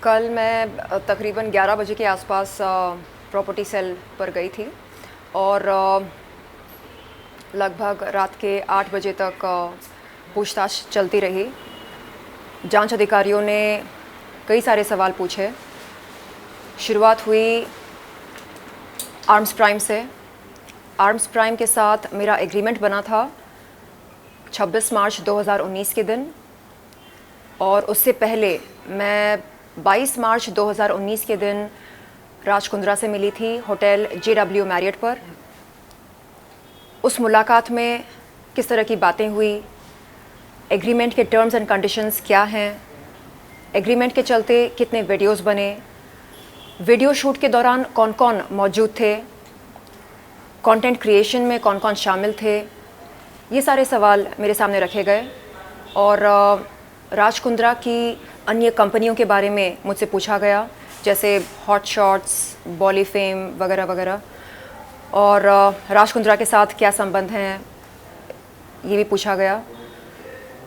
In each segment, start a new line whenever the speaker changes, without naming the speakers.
कल मैं तकरीबन 11 बजे के आसपास प्रॉपर्टी सेल पर गई थी और लगभग रात के 8 बजे तक पूछताछ चलती रही। जांच अधिकारियों ने कई सारे सवाल पूछे। शुरुआत हुई आर्म्स प्राइम से। आर्म्स प्राइम के साथ मेरा एग्रीमेंट बना था 26 मार्च 2019 के दिन, और उससे पहले मैं 22 मार्च 2019 के दिन राज कुंद्रा से मिली थी होटल JW मैरियट पर। उस मुलाकात में किस तरह की बातें हुई, एग्रीमेंट के टर्म्स एंड कंडीशंस क्या हैं, एग्रीमेंट के चलते कितने वीडियोस बने, वीडियो शूट के दौरान कौन कौन मौजूद थे, कंटेंट क्रिएशन में कौन कौन शामिल थे, ये सारे सवाल मेरे सामने रखे गए। और राज कुंद्रा की अन्य कंपनियों के बारे में मुझसे पूछा गया, जैसे हॉट शॉट्स, बॉली फेम वगैरह वगैरह, और राज कुंद्रा के साथ क्या संबंध हैं ये भी पूछा गया।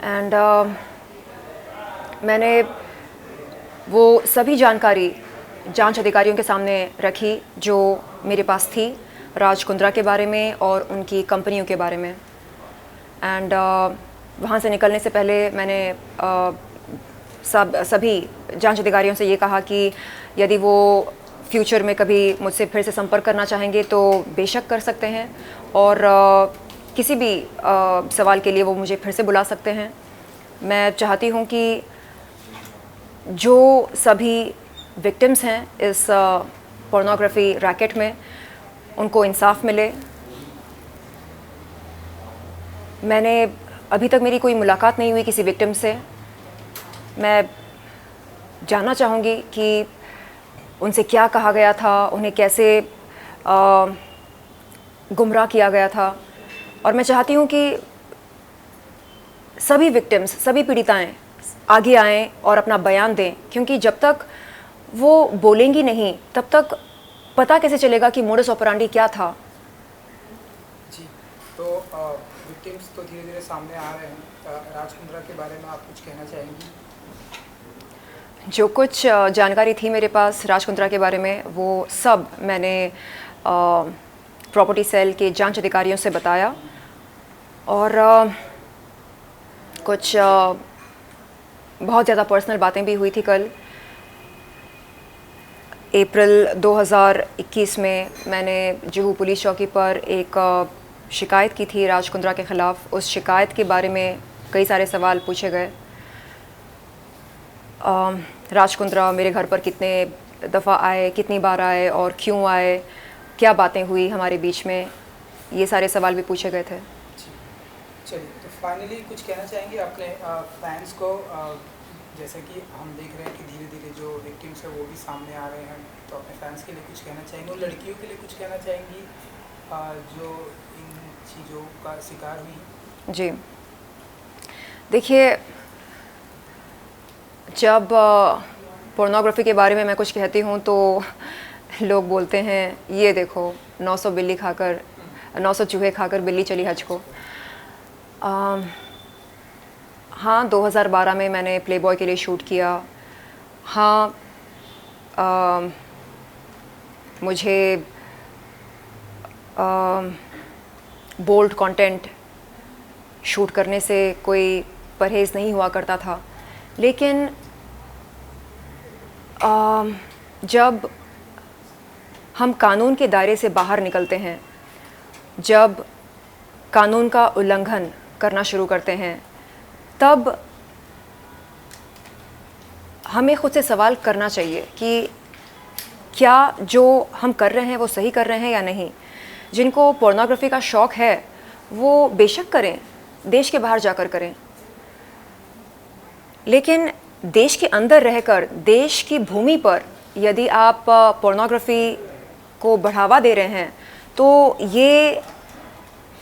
एंड मैंने वो सभी जानकारी जांच अधिकारियों के सामने रखी जो मेरे पास थी राज कुंद्रा के बारे में और उनकी कंपनियों के बारे में। एंड वहाँ से निकलने से पहले मैंने सभी जांच अधिकारियों से ये कहा कि यदि वो फ्यूचर में कभी मुझसे फिर से संपर्क करना चाहेंगे तो बेशक कर सकते हैं, और किसी भी सवाल के लिए वो मुझे फिर से बुला सकते हैं। मैं चाहती हूँ कि जो सभी विक्टिम्स हैं इस पोर्नोग्राफी रैकेट में, उनको इंसाफ मिले। मैंने अभी तक मेरी कोई मुलाकात नहीं हुई किसी विक्टिम से। मैं जानना चाहूँगी कि उनसे क्या कहा गया था, उन्हें कैसे गुमराह किया गया था। और मैं चाहती हूँ कि सभी विक्टिम्स, सभी पीड़िताएं आगे आएँ और अपना बयान दें, क्योंकि जब तक वो बोलेंगी नहीं तब तक पता कैसे चलेगा कि मोडस ऑपरेंडी क्या था।
जी, तो विक्टिम्स तो धीरे धीरे सामने आ रहे हैं। राज कुंद्रा के बारे में आप कुछ कहना चाहेंगी?
जो कुछ जानकारी थी मेरे पास राज कुंद्रा के बारे में, वो सब मैंने प्रॉपर्टी सेल के जांच अधिकारियों से बताया। और कुछ बहुत ज़्यादा पर्सनल बातें भी हुई थी। कल अप्रैल 2021 में मैंने जुहू पुलिस चौकी पर एक शिकायत की थी राज कुंद्रा के ख़िलाफ़। उस शिकायत के बारे में कई सारे सवाल पूछे गए। राज कुंद्रा मेरे घर पर कितने दफ़ा आए, कितनी बार आए और क्यों आए, क्या बातें हुई हमारे बीच में, ये सारे सवाल भी पूछे गए थे।
चलिए, तो फाइनली कुछ कहना चाहेंगे अपने फैंस को? जैसे कि हम देख रहे हैं कि धीरे धीरे जो विक्टिम्स है वो भी सामने आ रहे हैं, तो अपने फैंस के लिए कुछ कहना चाहेंगे? और लड़कियों के लिए कुछ कहना चाहेंगी जो इन चीज़ों का शिकार हुई?
जी, देखिए, जब पोर्नोग्राफी के बारे में मैं कुछ कहती हूँ तो लोग बोलते हैं ये देखो 900 चूहे खाकर बिल्ली चली हज को। हाँ, 2012 में मैंने प्लेबॉय के लिए शूट किया। हाँ, मुझे बोल्ड कंटेंट शूट करने से कोई परहेज़ नहीं हुआ करता था, लेकिन जब हम कानून के दायरे से बाहर निकलते हैं, जब कानून का उल्लंघन करना शुरू करते हैं, तब हमें खुद से सवाल करना चाहिए कि क्या जो हम कर रहे हैं वो सही कर रहे हैं या नहीं। जिनको पोर्नोग्राफी का शौक़ है वो बेशक करें, देश के बाहर जाकर करें, लेकिन देश के अंदर रहकर देश की भूमि पर यदि आप पोर्नोग्राफी को बढ़ावा दे रहे हैं तो ये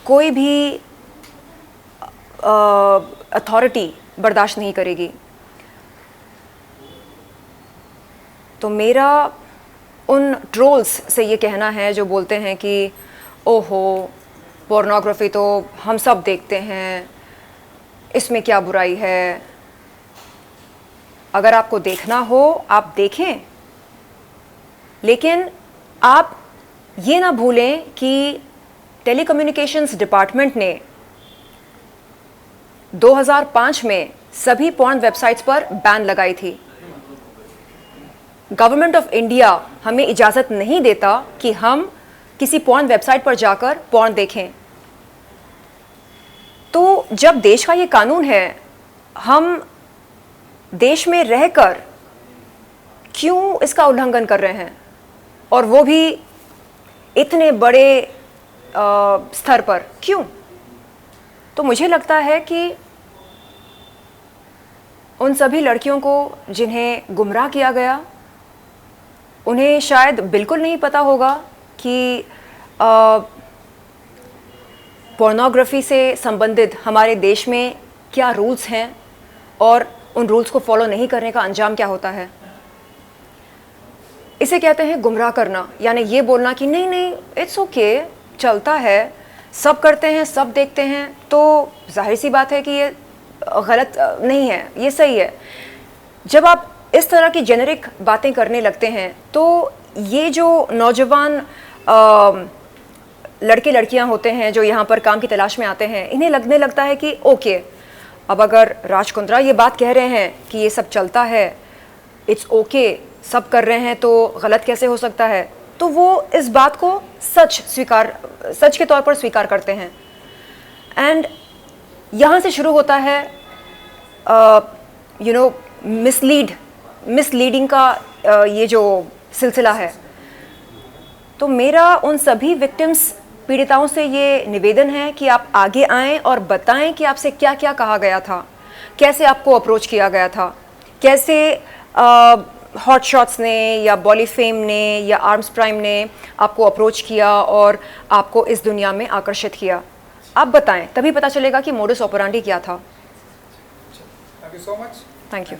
कोई भी अथॉरिटी बर्दाश्त नहीं करेगी। तो मेरा उन ट्रोल्स से ये कहना है जो बोलते हैं कि ओहो, पोर्नोग्राफी तो हम सब देखते हैं, इसमें क्या बुराई है, अगर आपको देखना हो आप देखें, लेकिन आप ये ना भूलें कि टेलीकम्युनिकेशंस डिपार्टमेंट ने 2005 में सभी पॉर्न वेबसाइट्स पर बैन लगाई थी। गवर्नमेंट ऑफ इंडिया हमें इजाज़त नहीं देता कि हम किसी पॉर्न वेबसाइट पर जाकर पॉर्न देखें। तो जब देश का ये कानून है, हम देश में रहकर क्यों इसका उल्लंघन कर रहे हैं, और वो भी इतने बड़े स्तर पर क्यों? तो मुझे लगता है कि उन सभी लड़कियों को जिन्हें गुमराह किया गया, उन्हें शायद बिल्कुल नहीं पता होगा कि पोर्नोग्राफी से संबंधित हमारे देश में क्या रूल्स हैं और उन रूल्स को फॉलो नहीं करने का अंजाम क्या होता है। इसे कहते हैं गुमराह करना, यानी ये बोलना कि नहीं नहीं इट्स ओके, चलता है, सब करते हैं, सब देखते हैं, तो जाहिर सी बात है कि ये गलत नहीं है, ये सही है। जब आप इस तरह की जेनेरिक बातें करने लगते हैं तो ये जो नौजवान लड़के लड़कियां होते हैं जो यहाँ पर काम की तलाश में आते हैं, इन्हें लगने लगता है कि ओके, अब अगर राज कुंद्रा ये बात कह रहे हैं कि ये सब चलता है, इट्स ओके, सब कर रहे हैं, तो गलत कैसे हो सकता है। तो वो इस बात को सच के तौर पर स्वीकार करते हैं। एंड यहाँ से शुरू होता है मिसलीडिंग का ये जो सिलसिला है। तो मेरा उन सभी विक्टिम्स, पीड़िताओं से ये निवेदन है कि आप आगे आएं और बताएं कि आपसे क्या क्या कहा गया था, कैसे आपको अप्रोच किया गया था, कैसे हॉट शॉट्स ने या बॉलीफेम ने या आर्म्स प्राइम ने आपको अप्रोच किया और आपको इस दुनिया में आकर्षित किया। आप बताएं, तभी पता चलेगा कि मोडस ऑपरेंडी क्या था।
Thank you so much.
Thank you.